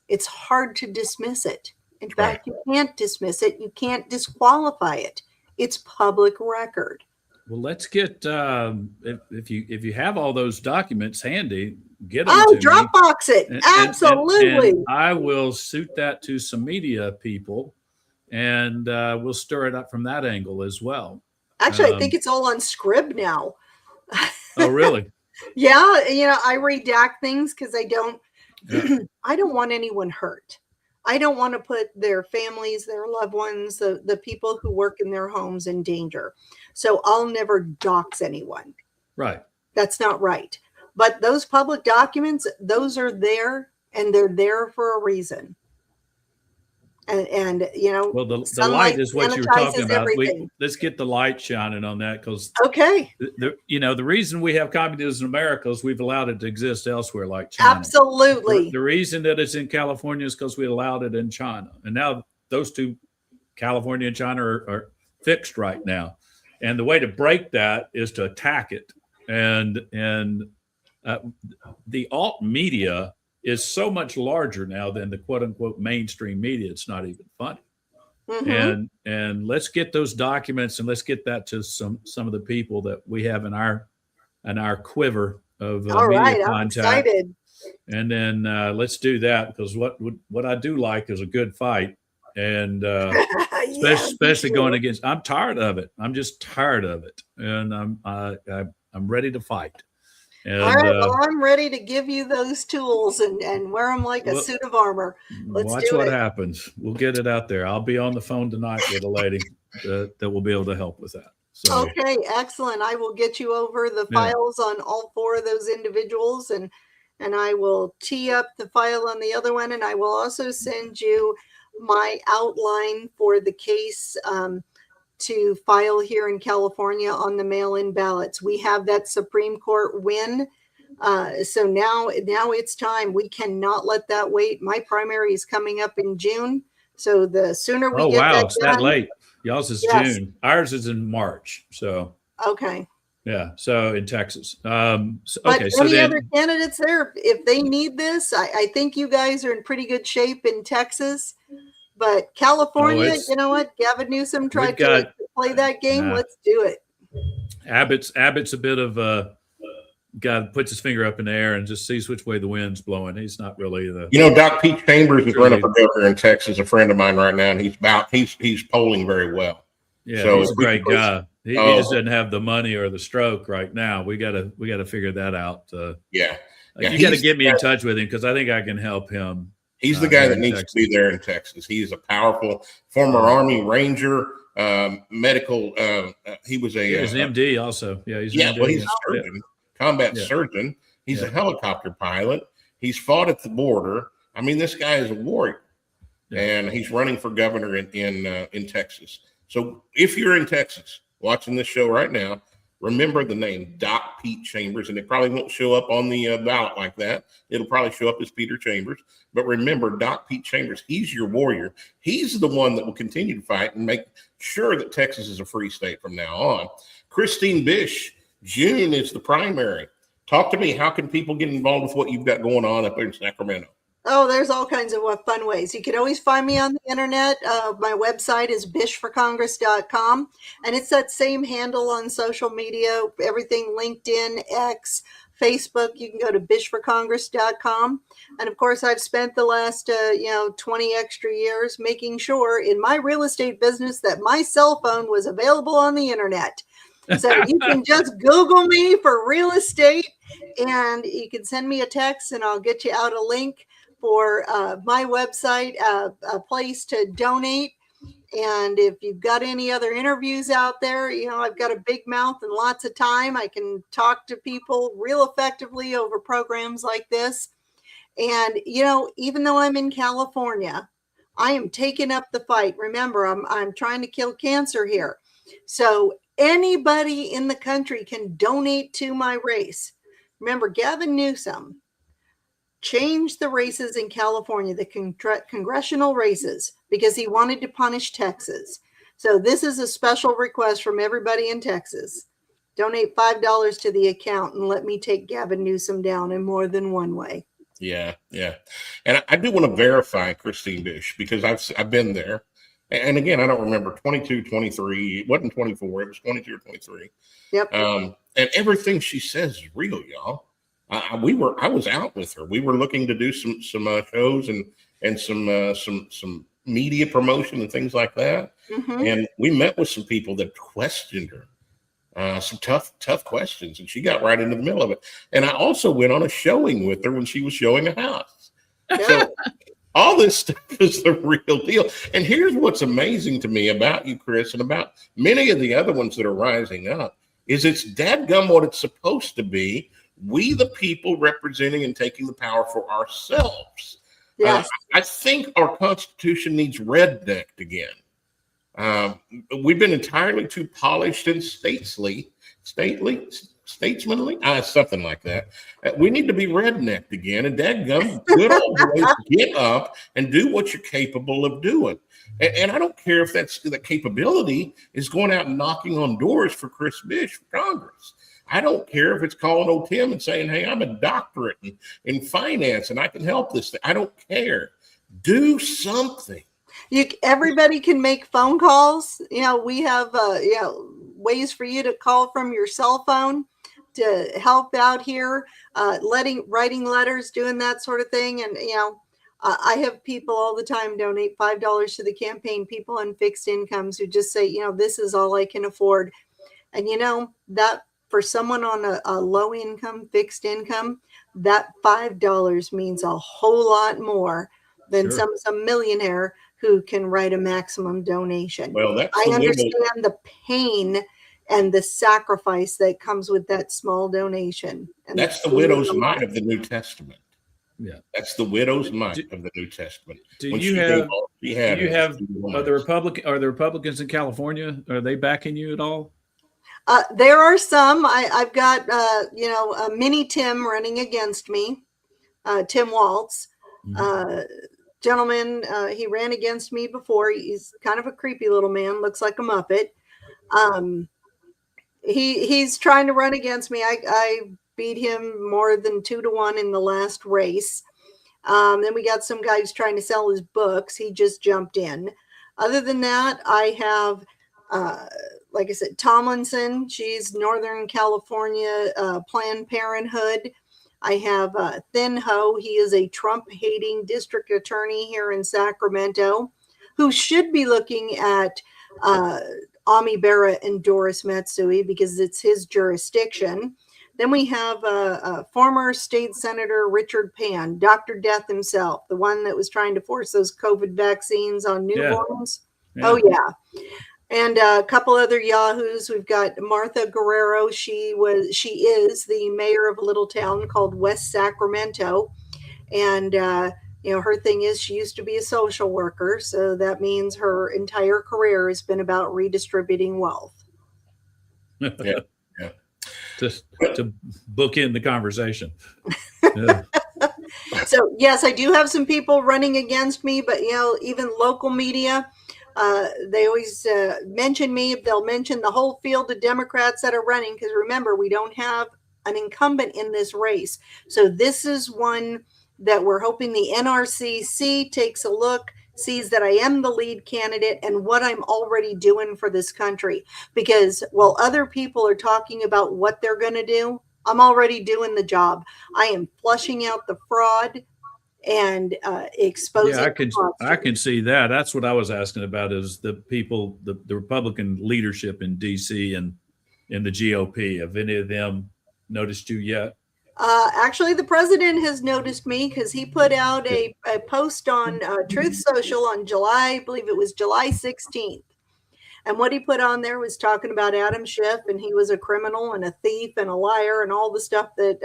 it's hard to dismiss it. In fact, you can't dismiss it. You can't disqualify it. It's public record. Well, let's get if you have all those documents handy, get them to Dropbox it. Absolutely. And I will suit that to some media people. And we'll stir it up from that angle as well. Actually, I think it's all on Scrib now. Oh, really? Yeah. I redact things because I don't want anyone hurt. I don't want to put their families, their loved ones, the people who work in their homes in danger. So I'll never dox anyone. Right. That's not right. But those public documents, those are there, and they're there for a reason. And well, the light is what you were talking about. Let's get the light shining on that, because the reason we have communism in America is we've allowed it to exist elsewhere, like China. Absolutely. The reason that it's in California is because we allowed it in China, and now those two, California and China, are fixed right now. And the way to break that is to attack it. And the alt media is so much larger now than the quote unquote mainstream media. It's not even funny. And let's get those documents, and let's get that to some of the people that we have in our quiver of media contact. I'm excited. And then let's do that, because what I do like is a good fight. And especially going against. I'm tired of it. I'm just tired of it, and I'm ready to fight. And, all right, well, I'm ready to give you those tools and wear them like a suit of armor. Let's watch do what it. happens. We'll get it out there. I'll be on the phone tonight with a lady that will be able to help with that. So, okay, excellent. I will get you over the files on all 4 of those individuals, and I will tee up the file on the other one, and I will also send you my outline for the case to file here in California on the mail-in ballots. We have that Supreme Court win. So now it's time. We cannot let that wait. My primary is coming up in June. So the sooner we get that it's done, that late. Y'all's is June. Ours is in March. So okay. Yeah. So in Texas. But any other candidates there, if they need this, I think you guys are in pretty good shape in Texas. But California, you know what? Gavin Newsom tried to play that game. Let's do it. Abbott's a bit of a guy that puts his finger up in the air and just sees which way the wind's blowing. He's not really the. Doc Pete Chambers is running for governor in Texas, a friend of mine right now, and he's polling very well. Yeah, so he's a great guy. He just doesn't have the money or the stroke right now. We gotta figure that out. You got to get me in touch with him because I think I can help him. He's the guy that needs to be there in Texas. He's a powerful former Army Ranger, medical. He was an MD also. Yeah, he's an MD. Well, he's a surgeon, combat surgeon. He's a helicopter pilot. He's fought at the border. I mean, this guy is a warrior, and he's running for governor in Texas. So if you're in Texas watching this show right now, remember the name Doc Pete Chambers, and it probably won't show up on the ballot like that. It'll probably show up as Peter Chambers. But remember, Doc Pete Chambers, he's your warrior. He's the one that will continue to fight and make sure that Texas is a free state from now on. Christine Bish, June is the primary. Talk to me. How can people get involved with what you've got going on up there in Sacramento? Oh, there's all kinds of fun ways. You can always find me on the internet. My website is bishforcongress.com, and it's that same handle on social media, everything LinkedIn, X, Facebook. You can go to bishforcongress.com. And of course, I've spent the last 20 extra years making sure in my real estate business that my cell phone was available on the internet. So you can just Google me for real estate, and you can send me a text and I'll get you out a link for my website, a place to donate. And if you've got any other interviews out there, I've got a big mouth and lots of time. I can talk to people real effectively over programs like this. And, even though I'm in California, I am taking up the fight. Remember, I'm trying to kill cancer here. So anybody in the country can donate to my race. Remember, Gavin Newsom changed the races in California, the congressional races, because he wanted to punish Texas. So this is a special request from everybody in Texas. Donate $5 to the account and let me take Gavin Newsom down in more than one way. Yeah. And I do want to verify Christine Bish because I've been there. And again, I don't remember 22, 23. It wasn't 24. It was 22 or 23. Yep. And everything she says is real, y'all. I was out with her. We were looking to do some shows and some media promotion and things like that. Mm-hmm. And we met with some people that questioned her, some tough questions, and she got right into the middle of it. And I also went on a showing with her when she was showing a house. So all this stuff is the real deal. And here's what's amazing to me about you, Chris, and about many of the other ones that are rising up, is it's dadgum what it's supposed to be. We, the people, representing and taking the power for ourselves. Yes. I think our Constitution needs rednecked again. We've been entirely too polished and statesmanly, something like that. We need to be rednecked again. And dadgum, good old ways to get up and do what you're capable of doing. And I don't care if the capability is going out and knocking on doors for Chris Bish for Congress. I don't care if it's calling old Tim and saying, hey, I'm a doctorate in finance and I can help this thing. I don't care. Do something. Everybody can make phone calls. We have ways for you to call from your cell phone to help out here, writing letters, doing that sort of thing. And I have people all the time donate $5 to the campaign, people on fixed incomes who just say, this is all I can afford. And that for someone on a low income, fixed income, that $5 means a whole lot more than Sure. some millionaire who can write a maximum donation. Well, that's I the understand the pain and the sacrifice that comes with that small donation. And that's the widow's mite of the New Testament. Yeah, that's the widow's mite of the New Testament. Do you have are the Republicans in California? Are they backing you at all? There are some. I've got a mini Tim running against me, Tim Waltz. Gentleman, he ran against me before. He's kind of a creepy little man, looks like a Muppet. He's trying to run against me. I beat him more than 2-1 in the last race. Then we got some guy who's trying to sell his books. He just jumped in. Other than that, I have, like I said, Tomlinson. She's Northern California Planned Parenthood. I have Thin Ho. He is a Trump-hating district attorney here in Sacramento who should be looking at Ami Bera and Doris Matsui because it's his jurisdiction. Then we have former state senator Richard Pan, Dr. Death himself, the one that was trying to force those COVID vaccines on newborns. Yeah. Oh, yeah. And a couple other yahoos. We've got Martha Guerrero. She is the mayor of a little town called West Sacramento. And, her thing is she used to be a social worker. So that means her entire career has been about redistributing wealth. Yeah. Just to book in the conversation. Yeah. So, yes, I do have some people running against me, but, even local media, they always mention me. They'll mention the whole field of Democrats that are running because, remember, we don't have an incumbent in this race. So this is one that we're hoping the NRCC takes a look, sees that I am the lead candidate and what I'm already doing for this country. Because while other people are talking about what they're going to do, I'm already doing the job. I am flushing out the fraud and exposing. Yeah, I can see that. That's what I was asking about is the people, the Republican leadership in DC and in the GOP. Have any of them noticed you yet? Actually, the president has noticed me because he put out a post on Truth Social on I believe it was July 16th. And what he put on there was talking about Adam Schiff, and he was a criminal and a thief and a liar and all the stuff that,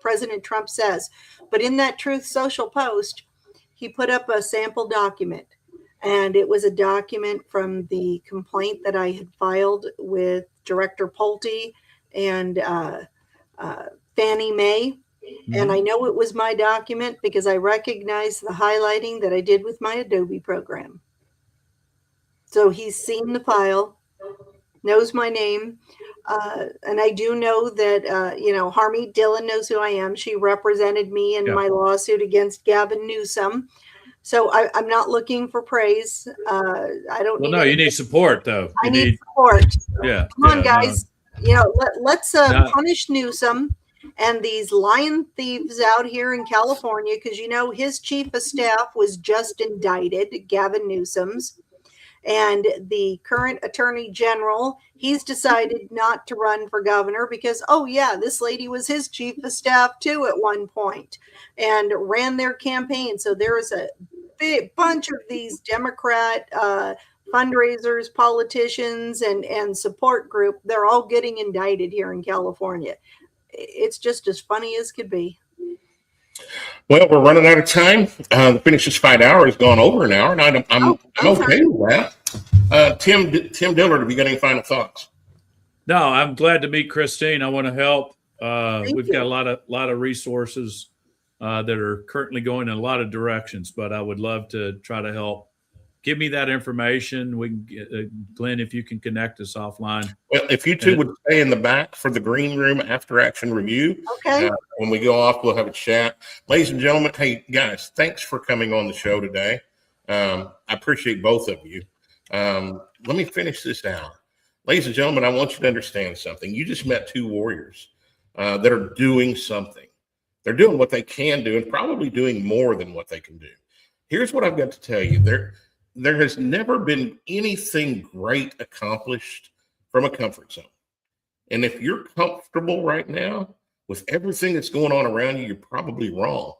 President Trump says. But in that Truth Social post, he put up a sample document. And it was a document from the complaint that I had filed with Director Pulte and Fannie Mae. Mm-hmm. And I know it was my document because I recognized the highlighting that I did with my Adobe program. So he's seen the file, knows my name. And I do know that, Harmeet Dillon knows who I am. She represented me in my lawsuit against Gavin Newsom. So I'm not looking for praise. I don't. Well, you need support, though. I need support. Yeah. Come on, guys. Let's punish Newsom and these lying thieves out here in California, because his chief of staff was just indicted, Gavin Newsom's, and the current attorney general, he's decided not to run for governor because, this lady was his chief of staff too at one point and ran their campaign. So there is a big bunch of these Democrat fundraisers, politicians, and support group. They're all getting indicted here in California. It's just as funny as could be. Well, we're running out of time. The Finish This Fight hour has gone over an hour, and I'm okay with that. Tim Dillard, have you got any final thoughts? No, I'm glad to meet Christine. I want to help. We've got a lot of resources that are currently going in a lot of directions, but I would love to try to help. Give me that information. We can, Glenn, if you can connect us offline. Well, if you two would stay in the back for the green room after action review. Okay. When we go off, we'll have a chat. Ladies and gentlemen, hey, guys, thanks for coming on the show today. I appreciate both of you. Let me finish this out. Ladies and gentlemen, I want you to understand something. You just met two warriors that are doing something. They're doing what they can do and probably doing more than what they can do. Here's what I've got to tell you. There has never been anything great accomplished from a comfort zone. And if you're comfortable right now with everything that's going on around you, you're probably wrong.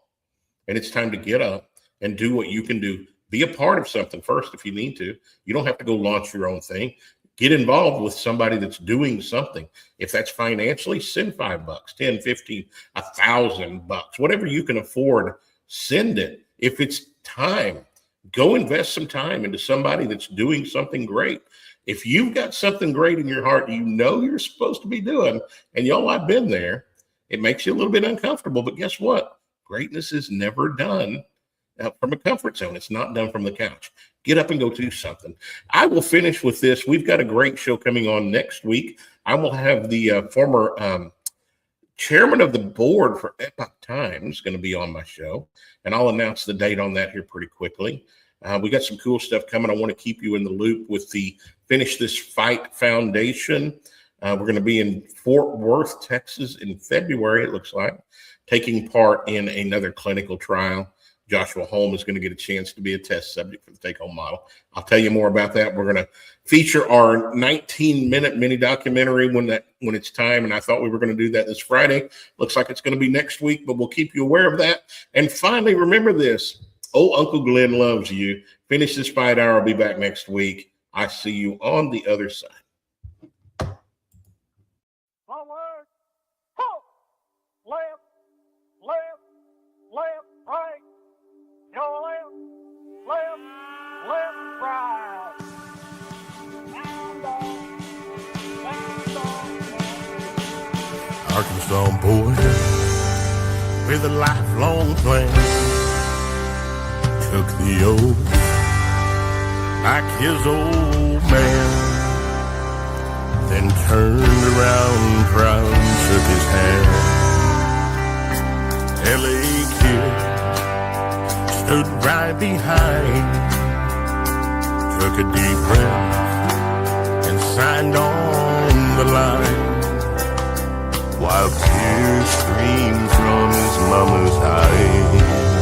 And it's time to get up and do what you can do. Be a part of something first if you need to. You don't have to go launch your own thing. Get involved with somebody that's doing something. If that's financially, send $5, 10, 15, $1,000, whatever you can afford, send it. If it's time, go invest some time into somebody that's doing something great. If you've got something great in your heart, you know you're supposed to be doing, and y'all, I've been there, it makes you a little bit uncomfortable, but guess what? Greatness is never done from a comfort zone. It's not done from the couch. Get up and go do something. I will finish with this. We've got a great show coming on next week. I will have the former chairman of the board for Epoch Times going to be on my show, and I'll announce the date on that here pretty quickly. We got some cool stuff coming. I want to keep you in the loop with the Finish This Fight Foundation. We're going to be in Fort Worth, Texas in February, it looks like, taking part in another clinical trial. Joshua Holm is going to get a chance to be a test subject for the take-home model. I'll tell you more about that. We're going to feature our 19-minute mini documentary when it's time, and I thought we were going to do that this Friday. Looks like it's going to be next week, but we'll keep you aware of that. And finally, remember this. Oh, Uncle Glenn loves you. Finish This Fight Hour. I'll be back next week. I see you on the other side. Forward, halt, left, left, left, right. Your left, left, left, right. Down, down, down, down. Arkansas boy with a lifelong plan took the oath like his old man, then turned around proud and shook his hand. L.A. kid stood right behind, took a deep breath and signed on the line, while tears streamed from his mama's eyes.